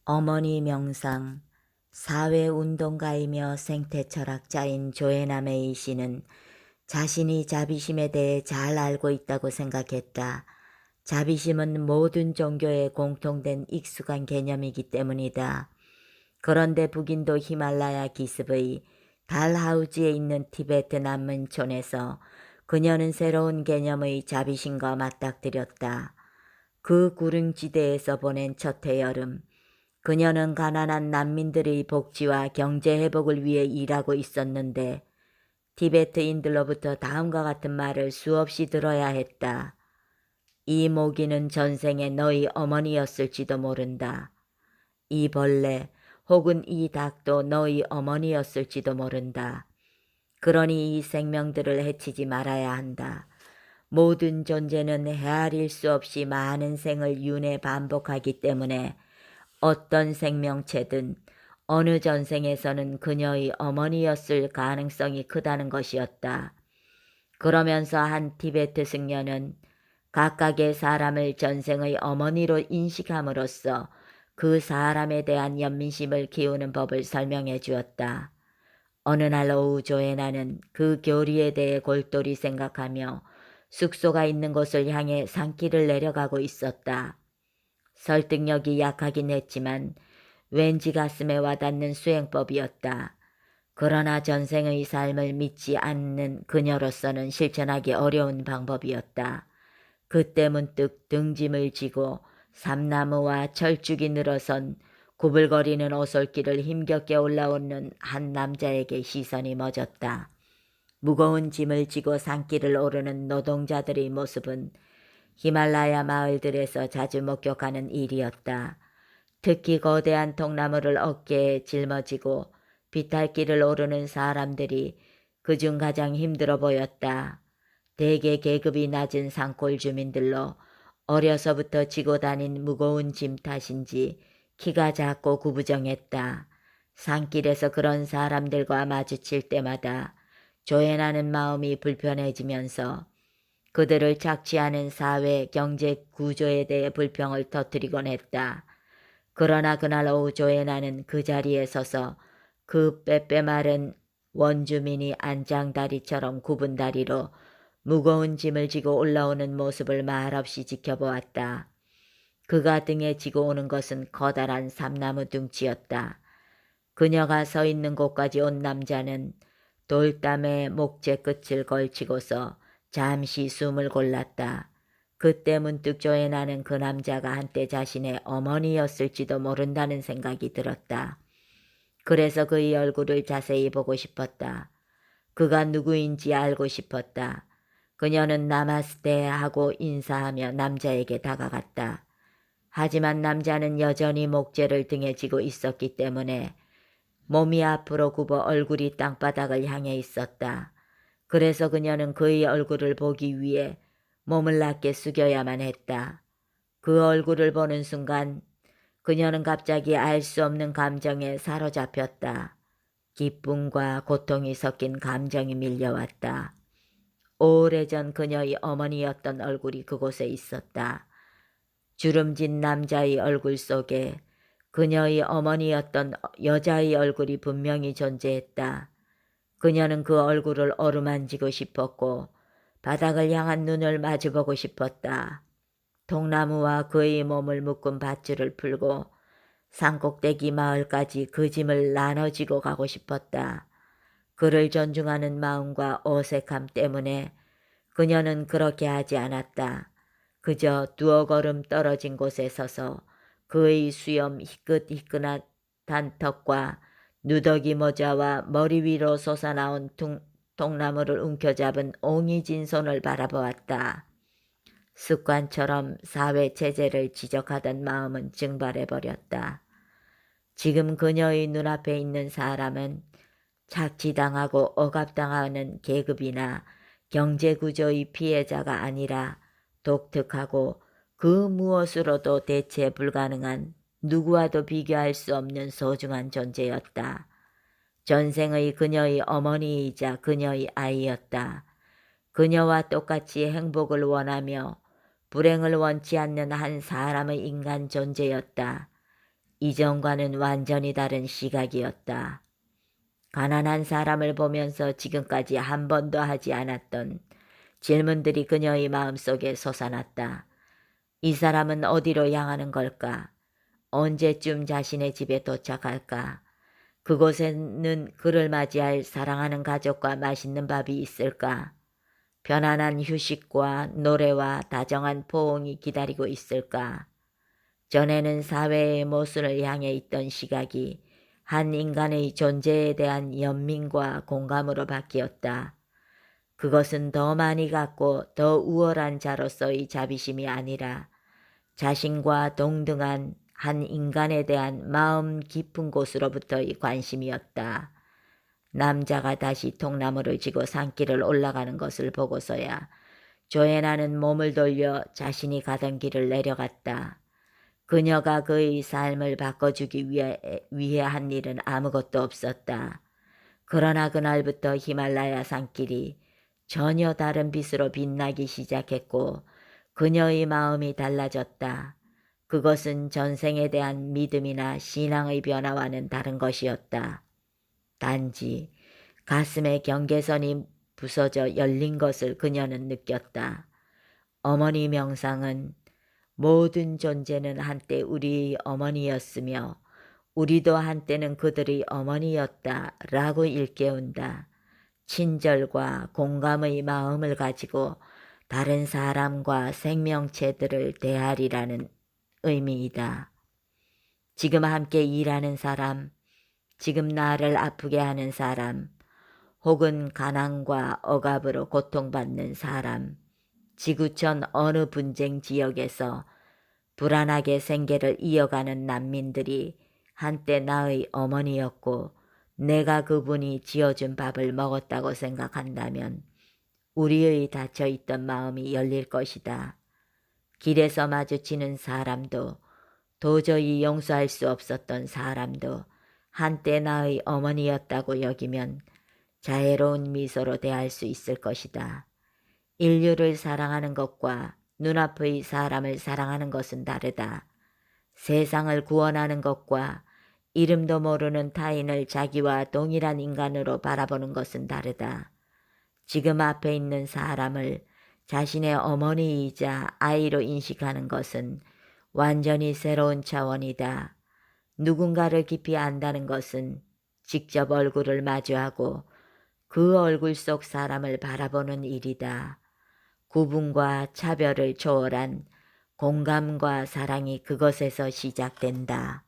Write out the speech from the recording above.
어머니 명상. 사회운동가이며 생태철학자인 조에나 메이 씨는 자신이 자비심에 대해 잘 알고 있다고 생각했다. 자비심은 모든 종교에 공통된 익숙한 개념이기 때문이다. 그런데 북인도 히말라야 기슭의 달하우지에 있는 티베트 난민촌에서 그녀는 새로운 개념의 자비심과 맞닥뜨렸다. 그 구릉지대에서 보낸 첫 해여름, 그녀는 가난한 난민들의 복지와 경제 회복을 위해 일하고 있었는데 티베트인들로부터 다음과 같은 말을 수없이 들어야 했다. 이 모기는 전생에 너희 어머니였을지도 모른다. 이 벌레 혹은 이 닭도 너희 어머니였을지도 모른다. 그러니 이 생명들을 해치지 말아야 한다. 모든 존재는 헤아릴 수 없이 많은 생을 윤회 반복하기 때문에 어떤 생명체든 어느 전생에서는 그녀의 어머니였을 가능성이 크다는 것이었다. 그러면서 한 티베트 승려는 각각의 사람을 전생의 어머니로 인식함으로써 그 사람에 대한 연민심을 키우는 법을 설명해 주었다. 어느 날 오후 조에나는 그 교리에 대해 골똘히 생각하며 숙소가 있는 곳을 향해 산길을 내려가고 있었다. 설득력이 약하긴 했지만 왠지 가슴에 와닿는 수행법이었다. 그러나 전생의 삶을 믿지 않는 그녀로서는 실천하기 어려운 방법이었다. 그때 문득 등짐을 지고 삼나무와 철쭉이 늘어선 구불거리는 오솔길을 힘겹게 올라오는 한 남자에게 시선이 멎었다. 무거운 짐을 지고 산길을 오르는 노동자들의 모습은 히말라야 마을들에서 자주 목격하는 일이었다. 특히 거대한 통나무를 어깨에 짊어지고 비탈길을 오르는 사람들이 그중 가장 힘들어 보였다. 대개 계급이 낮은 산골 주민들로 어려서부터 지고 다닌 무거운 짐 탓인지 키가 작고 구부정했다. 산길에서 그런 사람들과 마주칠 때마다 조연하는 마음이 불편해지면서 그들을 착취하는 사회 경제 구조에 대해 불평을 터뜨리곤 했다. 그러나 그날 오후 조에나는 그 자리에 서서 그 빼빼마른 원주민이 안장다리처럼 굽은 다리로 무거운 짐을 지고 올라오는 모습을 말없이 지켜보았다. 그가 등에 지고 오는 것은 커다란 삼나무 둥치였다. 그녀가 서 있는 곳까지 온 남자는 돌담에 목재 끝을 걸치고서 잠시 숨을 골랐다. 그때 문득 조에나는 그 남자가 한때 자신의 어머니였을지도 모른다는 생각이 들었다. 그래서 그의 얼굴을 자세히 보고 싶었다. 그가 누구인지 알고 싶었다. 그녀는 나마스테 하고 인사하며 남자에게 다가갔다. 하지만 남자는 여전히 목재를 등에 지고 있었기 때문에 몸이 앞으로 굽어 얼굴이 땅바닥을 향해 있었다. 그래서 그녀는 그의 얼굴을 보기 위해 몸을 낮게 숙여야만 했다. 그 얼굴을 보는 순간 그녀는 갑자기 알 수 없는 감정에 사로잡혔다. 기쁨과 고통이 섞인 감정이 밀려왔다. 오래전 그녀의 어머니였던 얼굴이 그곳에 있었다. 주름진 남자의 얼굴 속에 그녀의 어머니였던 여자의 얼굴이 분명히 존재했다. 그녀는 그 얼굴을 어루만지고 싶었고 바닥을 향한 눈을 마주보고 싶었다. 통나무와 그의 몸을 묶은 밧줄을 풀고 산꼭대기 마을까지 그 짐을 나눠지고 가고 싶었다. 그를 존중하는 마음과 어색함 때문에 그녀는 그렇게 하지 않았다. 그저 두어 걸음 떨어진 곳에 서서 그의 수염 희끗희끗한 턱과 누더기 모자와 머리 위로 솟아나온 통나무를 움켜잡은 옹이진 손을 바라보았다. 습관처럼 사회체제를 지적하던 마음은 증발해버렸다. 지금 그녀의 눈앞에 있는 사람은 착취당하고 억압당하는 계급이나 경제구조의 피해자가 아니라 독특하고 그 무엇으로도 대체 불가능한 누구와도 비교할 수 없는 소중한 존재였다. 전생의 그녀의 어머니이자 그녀의 아이였다. 그녀와 똑같이 행복을 원하며 불행을 원치 않는 한 사람의 인간 존재였다. 이전과는 완전히 다른 시각이었다. 가난한 사람을 보면서 지금까지 한 번도 하지 않았던 질문들이 그녀의 마음속에 솟아났다. 이 사람은 어디로 향하는 걸까? 언제쯤 자신의 집에 도착할까? 그곳에는 그를 맞이할 사랑하는 가족과 맛있는 밥이 있을까? 편안한 휴식과 노래와 다정한 포옹이 기다리고 있을까? 전에는 사회의 모순을 향해 있던 시각이 한 인간의 존재에 대한 연민과 공감으로 바뀌었다. 그것은 더 많이 갖고 더 우월한 자로서의 자비심이 아니라 자신과 동등한 한 인간에 대한 마음 깊은 곳으로부터의 관심이었다. 남자가 다시 통나무를 지고 산길을 올라가는 것을 보고서야 조애나는 몸을 돌려 자신이 가던 길을 내려갔다. 그녀가 그의 삶을 바꿔주기 위해 한 일은 아무것도 없었다. 그러나 그날부터 히말라야 산길이 전혀 다른 빛으로 빛나기 시작했고 그녀의 마음이 달라졌다. 그것은 전생에 대한 믿음이나 신앙의 변화와는 다른 것이었다. 단지 가슴의 경계선이 부서져 열린 것을 그녀는 느꼈다. 어머니 명상은 모든 존재는 한때 우리의 어머니였으며 우리도 한때는 그들의 어머니였다 라고 일깨운다. 친절과 공감의 마음을 가지고 다른 사람과 생명체들을 대하리라는 의미이다. 지금 함께 일하는 사람, 지금 나를 아프게 하는 사람, 혹은 가난과 억압으로 고통받는 사람, 지구촌 어느 분쟁 지역에서 불안하게 생계를 이어가는 난민들이 한때 나의 어머니였고 내가 그분이 지어준 밥을 먹었다고 생각한다면 우리의 닫혀있던 마음이 열릴 것이다. 길에서 마주치는 사람도 도저히 용서할 수 없었던 사람도 한때 나의 어머니였다고 여기면 자애로운 미소로 대할 수 있을 것이다. 인류를 사랑하는 것과 눈앞의 사람을 사랑하는 것은 다르다. 세상을 구원하는 것과 이름도 모르는 타인을 자기와 동일한 인간으로 바라보는 것은 다르다. 지금 앞에 있는 사람을 자신의 어머니이자 아이로 인식하는 것은 완전히 새로운 차원이다. 누군가를 깊이 안다는 것은 직접 얼굴을 마주하고 그 얼굴 속 사람을 바라보는 일이다. 구분과 차별을 초월한 공감과 사랑이 그것에서 시작된다.